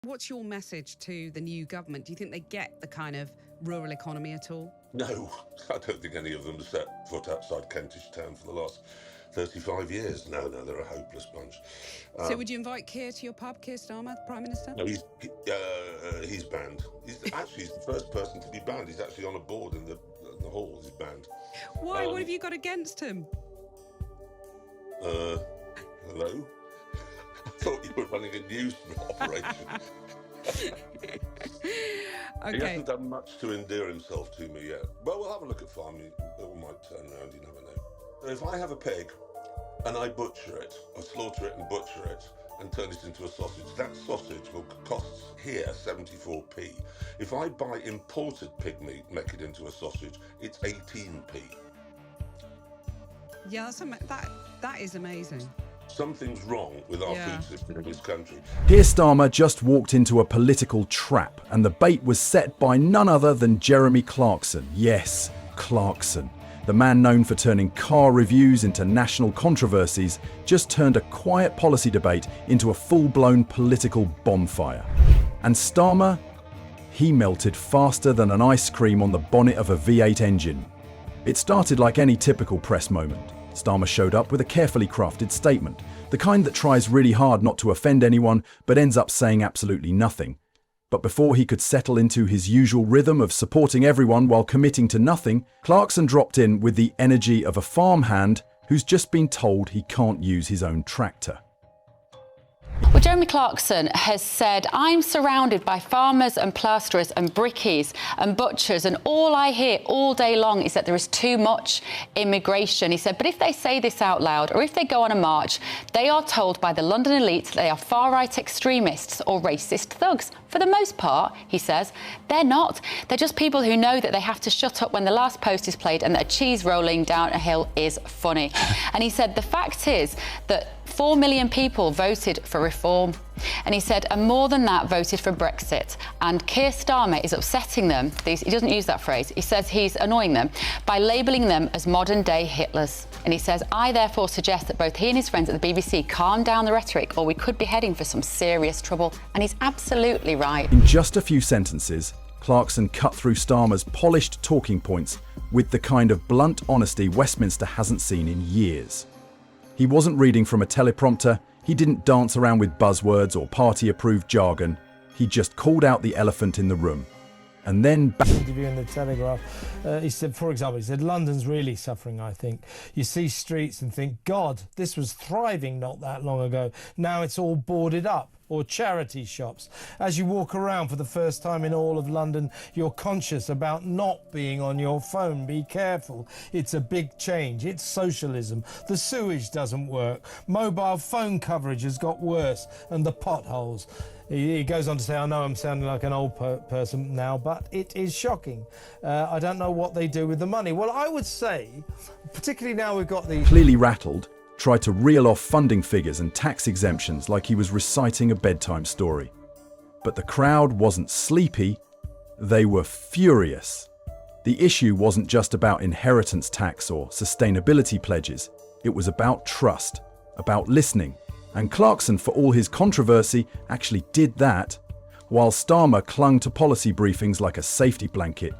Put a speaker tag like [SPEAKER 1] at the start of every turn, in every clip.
[SPEAKER 1] What's your message to the new government? Do you think they get the kind of rural economy at all?
[SPEAKER 2] No, I don't think any of them have set foot outside Kentish Town for the last 35 years. No, they're a hopeless bunch.
[SPEAKER 1] So would you invite Keir to your pub, Keir Starmer, Prime Minister?
[SPEAKER 2] No, he's banned. He's the first person to be banned. He's actually on a board in the hall. He's banned.
[SPEAKER 1] Why? What have you got against him?
[SPEAKER 2] Hello? I thought you were running a news operation.
[SPEAKER 1] Okay.
[SPEAKER 2] He hasn't done much to endear himself to me yet. Well, we'll have a look at farming. It might turn around, you never know. If I have a pig and I butcher it, I slaughter it and butcher it and turn it into a sausage, that sausage will cost here 74p. If I buy imported pig meat, make it into a sausage, it's 18p.
[SPEAKER 1] Yeah, that is amazing.
[SPEAKER 2] Something's wrong with our food system in this country.
[SPEAKER 3] Keir Starmer just walked into a political trap, and the bait was set by none other than Jeremy Clarkson. Yes, Clarkson. The man known for turning car reviews into national controversies just turned a quiet policy debate into a full-blown political bonfire. And Starmer? He melted faster than an ice cream on the bonnet of a V8 engine. It started like any typical press moment. Starmer showed up with a carefully crafted statement, the kind that tries really hard not to offend anyone but ends up saying absolutely nothing. But before he could settle into his usual rhythm of supporting everyone while committing to nothing, Clarkson dropped in with the energy of a farmhand who's just been told he can't use his own tractor.
[SPEAKER 4] Well, Jeremy Clarkson has said, I'm surrounded by farmers and plasterers and brickies and butchers, and all I hear all day long is that there is too much immigration. He said, but if they say this out loud or if they go on a march, they are told by the London elite that they are far-right extremists or racist thugs. For the most part, he says, they're not. They're just people who know that they have to shut up when the last post is played and that a cheese rolling down a hill is funny. And he said, the fact is that 4 million people voted for reform. And he said, and more than that voted for Brexit. And Keir Starmer is upsetting them. He doesn't use that phrase. He says he's annoying them by labelling them as modern-day Hitlers. And he says, I therefore suggest that both he and his friends at the BBC calm down the rhetoric or we could be heading for some serious trouble. And he's absolutely right.
[SPEAKER 3] In just a few sentences, Clarkson cut through Starmer's polished talking points with the kind of blunt honesty Westminster hasn't seen in years. He wasn't reading from a teleprompter, he didn't dance around with buzzwords or party-approved jargon, he just called out the elephant in the room. And then...
[SPEAKER 5] interview in the Telegraph, he said, for example, he said, London's really suffering, I think. You see streets and think, God, this was thriving not that long ago. Now it's all boarded up. Or charity shops. As you walk around for the first time in all of London, you're conscious about not being on your phone. Be careful. It's a big change. It's socialism. The sewage doesn't work. Mobile phone coverage has got worse. And the potholes. He goes on to say, I know I'm sounding like an old person now, but it is shocking. I don't know what they do with the money. Well, I would say, particularly now we've got the...
[SPEAKER 3] Clearly rattled, tried to reel off funding figures and tax exemptions like he was reciting a bedtime story. But the crowd wasn't sleepy, they were furious. The issue wasn't just about inheritance tax or sustainability pledges, it was about trust, about listening. And Clarkson, for all his controversy, actually did that, while Starmer clung to policy briefings like a safety blanket.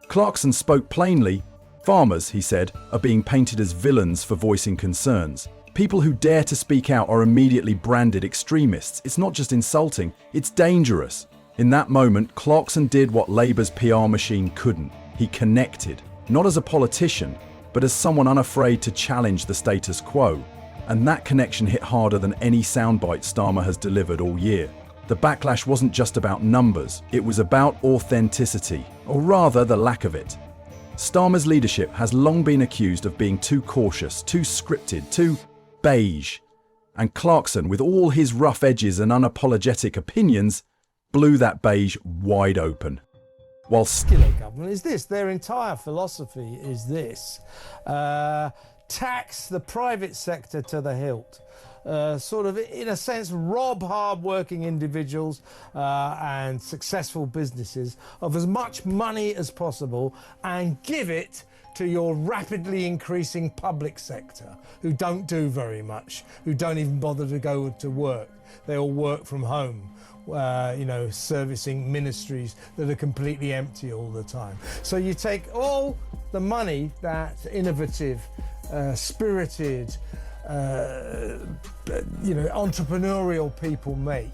[SPEAKER 3] Clarkson spoke plainly. Farmers, he said, are being painted as villains for voicing concerns. People who dare to speak out are immediately branded extremists. It's not just insulting, it's dangerous. In that moment, Clarkson did what Labour's PR machine couldn't. He connected, not as a politician, but as someone unafraid to challenge the status quo. And that connection hit harder than any soundbite Starmer has delivered all year. The backlash wasn't just about numbers, it was about authenticity, or rather the lack of it. Starmer's leadership has long been accused of being too cautious, too scripted, too beige. And Clarkson, with all his rough edges and unapologetic opinions, blew that beige wide open. While
[SPEAKER 5] government is this, their entire philosophy is this. Tax the private sector to the hilt. Sort of, in a sense, rob hard-working individuals and successful businesses of as much money as possible and give it to your rapidly increasing public sector, who don't do very much, who don't even bother to go to work. They all work from home. servicing ministries that are completely empty all the time. So you take all the money that innovative, spirited, entrepreneurial people make,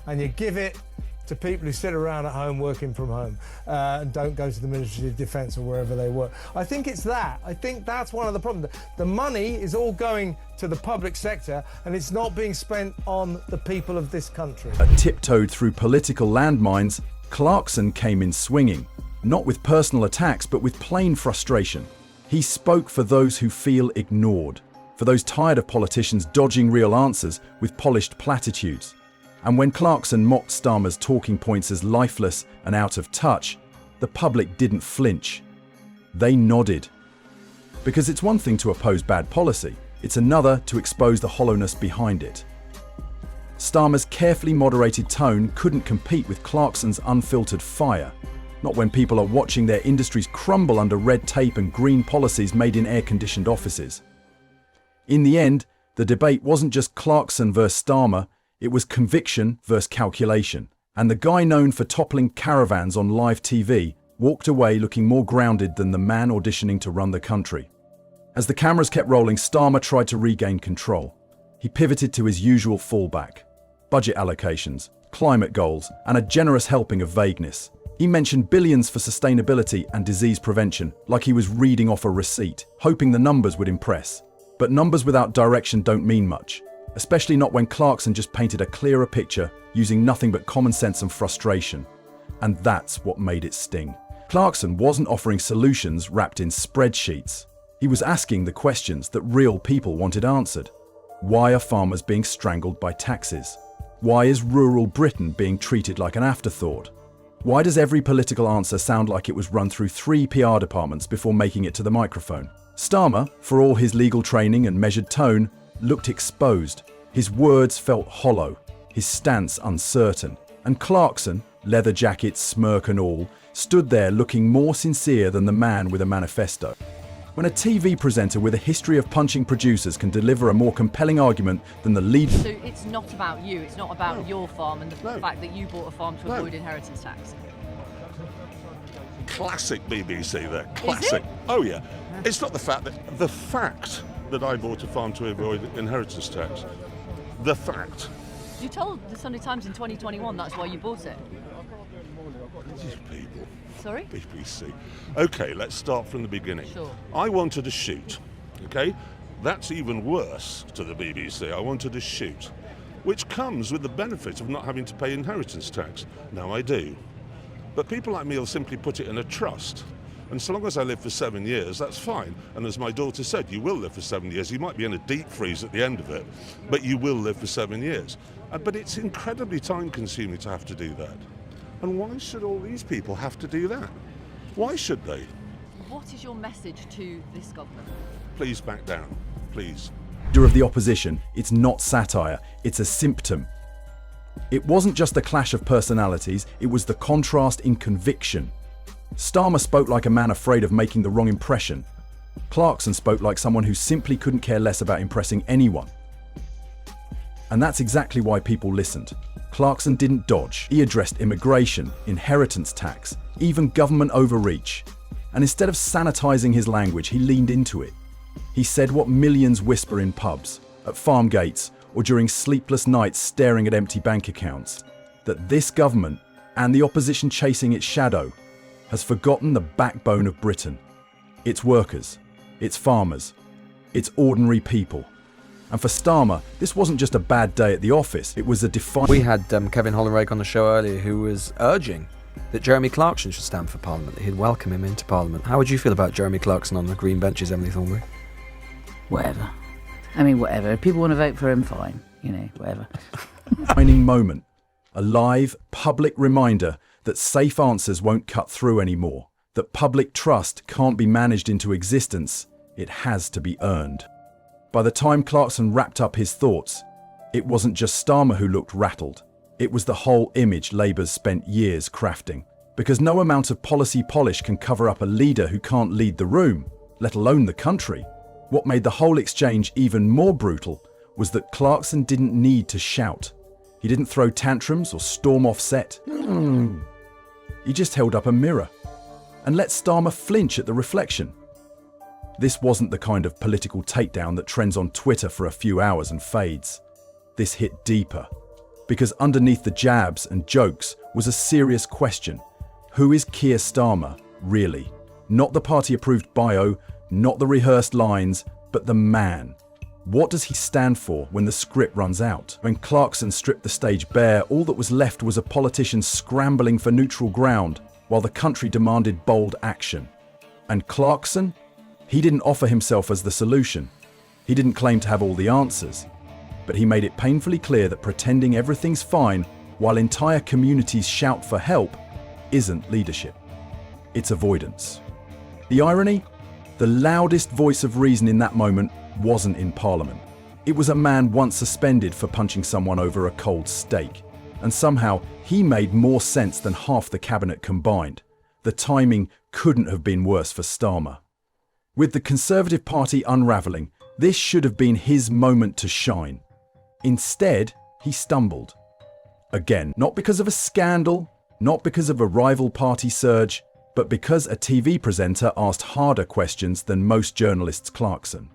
[SPEAKER 5] and you give it to people who sit around at home working from home and don't go to the Ministry of Defence or wherever they work. I think it's that. I think that's one of the problems. The money is all going to the public sector and it's not being spent on the people of this country.
[SPEAKER 3] Tiptoed through political landmines, Clarkson came in swinging, not with personal attacks but with plain frustration. He spoke for those who feel ignored, for those tired of politicians dodging real answers with polished platitudes. And when Clarkson mocked Starmer's talking points as lifeless and out of touch, the public didn't flinch. They nodded. Because it's one thing to oppose bad policy, it's another to expose the hollowness behind it. Starmer's carefully moderated tone couldn't compete with Clarkson's unfiltered fire, not when people are watching their industries crumble under red tape and green policies made in air-conditioned offices. In the end, the debate wasn't just Clarkson versus Starmer, it was conviction versus calculation, and the guy known for toppling caravans on live TV walked away looking more grounded than the man auditioning to run the country. As the cameras kept rolling, Starmer tried to regain control. He pivoted to his usual fallback: budget allocations, climate goals, and a generous helping of vagueness. He mentioned billions for sustainability and disease prevention, like he was reading off a receipt, hoping the numbers would impress. But numbers without direction don't mean much. Especially not when Clarkson just painted a clearer picture using nothing but common sense and frustration. And that's what made it sting. Clarkson wasn't offering solutions wrapped in spreadsheets. He was asking the questions that real people wanted answered. Why are farmers being strangled by taxes? Why is rural Britain being treated like an afterthought? Why does every political answer sound like it was run through 3 PR departments before making it to the microphone? Starmer, for all his legal training and measured tone, looked exposed. His words felt hollow, his stance uncertain. And Clarkson, leather jacket, smirk and all, stood there looking more sincere than the man with a manifesto. When a TV presenter with a history of punching producers can deliver a more compelling argument than the lead...
[SPEAKER 6] So it's not about you, it's not about your farm and the fact that you bought a farm to avoid inheritance tax?
[SPEAKER 2] Classic BBC there, classic. Oh yeah, it's not the fact that I bought a farm to avoid inheritance tax. The fact.
[SPEAKER 6] You told the Sunday Times in 2021 that's why you bought it.
[SPEAKER 2] These people.
[SPEAKER 6] Sorry?
[SPEAKER 2] BBC. Okay, let's start from the beginning.
[SPEAKER 6] Sure.
[SPEAKER 2] I wanted a shoot, okay? That's even worse to the BBC. I wanted a shoot, which comes with the benefit of not having to pay inheritance tax. Now I do. But people like me will simply put it in a trust. And so long as I live for 7 years, that's fine. And as my daughter said, you will live for 7 years. You might be in a deep freeze at the end of it, but you will live for 7 years. But it's incredibly time-consuming to have to do that. And why should all these people have to do that? Why should they?
[SPEAKER 6] What is your message to this government?
[SPEAKER 2] Please back down, please.
[SPEAKER 3] Leader of the opposition, it's not satire, it's a symptom. It wasn't just the clash of personalities, it was the contrast in conviction. Starmer spoke like a man afraid of making the wrong impression. Clarkson spoke like someone who simply couldn't care less about impressing anyone. And that's exactly why people listened. Clarkson didn't dodge. He addressed immigration, inheritance tax, even government overreach. And instead of sanitizing his language, he leaned into it. He said what millions whisper in pubs, at farm gates, or during sleepless nights staring at empty bank accounts, that this government, and the opposition chasing its shadow, has forgotten the backbone of Britain. Its workers, its farmers, its ordinary people. And for Starmer, this wasn't just a bad day at the office, it was a defiant...
[SPEAKER 7] We had Kevin Hollinrake on the show earlier who was urging that Jeremy Clarkson should stand for Parliament, that he'd welcome him into Parliament. How would you feel about Jeremy Clarkson on the green benches, Emily Thornberry?
[SPEAKER 8] Whatever. I mean, whatever. If people want to vote for him, fine. You know, whatever.
[SPEAKER 3] Defining moment. A live, public reminder that safe answers won't cut through anymore, that public trust can't be managed into existence, it has to be earned. By the time Clarkson wrapped up his thoughts, it wasn't just Starmer who looked rattled. It was the whole image Labour's spent years crafting. Because no amount of policy polish can cover up a leader who can't lead the room, let alone the country. What made the whole exchange even more brutal was that Clarkson didn't need to shout. He didn't throw tantrums or storm off set. He just held up a mirror and let Starmer flinch at the reflection. This wasn't the kind of political takedown that trends on Twitter for a few hours and fades. This hit deeper, because underneath the jabs and jokes was a serious question. Who is Keir Starmer, really? Not the party-approved bio, not the rehearsed lines, but the man. What does he stand for when the script runs out? When Clarkson stripped the stage bare, all that was left was a politician scrambling for neutral ground, while the country demanded bold action. And Clarkson? He didn't offer himself as the solution. He didn't claim to have all the answers. But he made it painfully clear that pretending everything's fine while entire communities shout for help isn't leadership. It's avoidance. The irony? The loudest voice of reason in that moment wasn't in Parliament. It was a man once suspended for punching someone over a cold steak. And somehow he made more sense than half the cabinet combined. The timing couldn't have been worse for Starmer. With the Conservative Party unravelling, this should have been his moment to shine. Instead, he stumbled. Again, not because of a scandal, not because of a rival party surge, but because a TV presenter asked harder questions than most journalists. Clarkson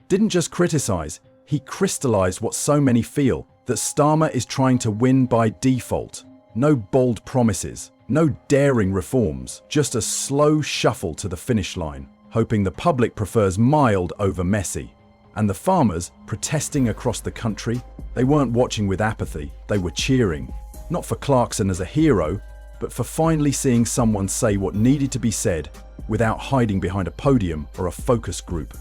[SPEAKER 3] didn't just criticise, he crystallised what so many feel, that Starmer is trying to win by default. No bold promises, no daring reforms, just a slow shuffle to the finish line, hoping the public prefers mild over messy. And the farmers, protesting across the country, they weren't watching with apathy, they were cheering. Not for Clarkson as a hero, but for finally seeing someone say what needed to be said without hiding behind a podium or a focus group.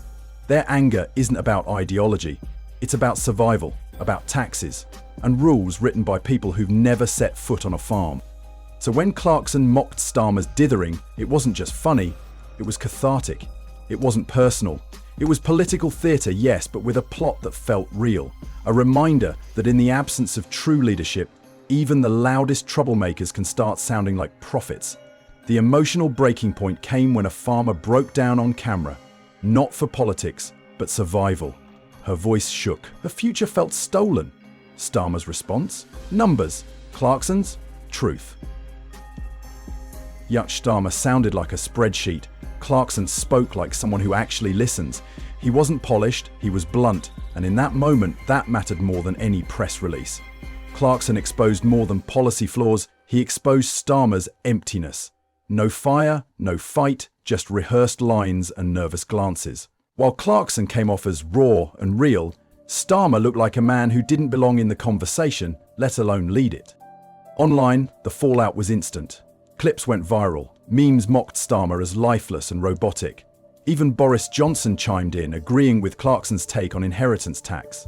[SPEAKER 3] Their anger isn't about ideology, it's about survival, about taxes, and rules written by people who've never set foot on a farm. So when Clarkson mocked Starmer's dithering, it wasn't just funny, it was cathartic. It wasn't personal. It was political theatre, yes, but with a plot that felt real. A reminder that in the absence of true leadership, even the loudest troublemakers can start sounding like prophets. The emotional breaking point came when a farmer broke down on camera, not for politics, but survival. Her voice shook. Her future felt stolen. Starmer's response? Numbers. Clarkson's? Truth. Yuck, Starmer sounded like a spreadsheet. Clarkson spoke like someone who actually listens. He wasn't polished, he was blunt, and in that moment, that mattered more than any press release. Clarkson exposed more than policy flaws, he exposed Starmer's emptiness. No fire, no fight, just rehearsed lines and nervous glances. While Clarkson came off as raw and real, Starmer looked like a man who didn't belong in the conversation, let alone lead it. Online, the fallout was instant. Clips went viral. Memes mocked Starmer as lifeless and robotic. Even Boris Johnson chimed in, agreeing with Clarkson's take on inheritance tax.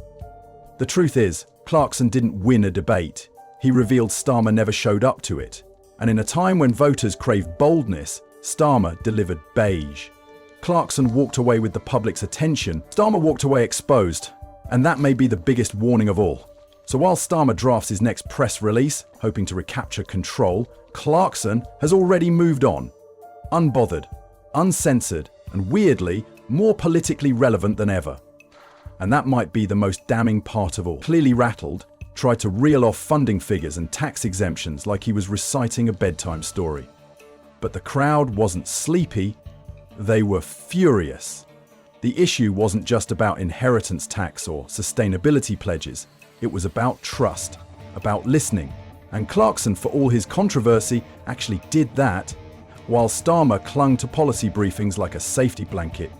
[SPEAKER 3] The truth is, Clarkson didn't win a debate. He revealed Starmer never showed up to it. And in a time when voters crave boldness, Starmer delivered beige. Clarkson walked away with the public's attention. Starmer walked away exposed. And that may be the biggest warning of all. So while Starmer drafts his next press release, hoping to recapture control, Clarkson has already moved on. Unbothered, uncensored, and weirdly, more politically relevant than ever. And that might be the most damning part of all. Clearly rattled, tried to reel off funding figures and tax exemptions like he was reciting a bedtime story. But the crowd wasn't sleepy, they were furious. The issue wasn't just about inheritance tax or sustainability pledges. It was about trust, about listening. And Clarkson, for all his controversy, actually did that, while Starmer clung to policy briefings like a safety blanket.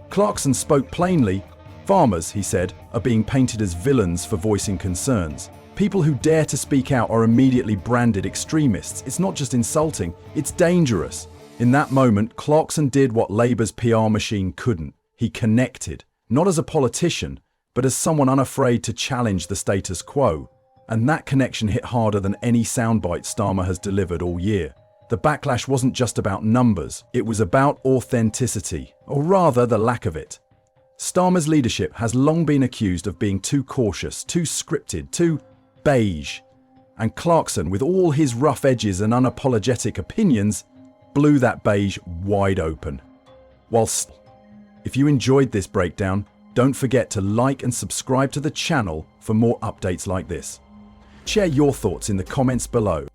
[SPEAKER 3] Clarkson spoke plainly. Farmers, he said, are being painted as villains for voicing concerns. People who dare to speak out are immediately branded extremists. It's not just insulting, it's dangerous. In that moment, Clarkson did what Labour's PR machine couldn't. He connected, not as a politician, but as someone unafraid to challenge the status quo. And that connection hit harder than any soundbite Starmer has delivered all year. The backlash wasn't just about numbers, it was about authenticity, or rather the lack of it. Starmer's leadership has long been accused of being too cautious, too scripted, too beige. And Clarkson, with all his rough edges and unapologetic opinions, blew that beige wide open. Whilst, if you enjoyed this breakdown, don't forget to like and subscribe to the channel for more updates like this. Share your thoughts in the comments below.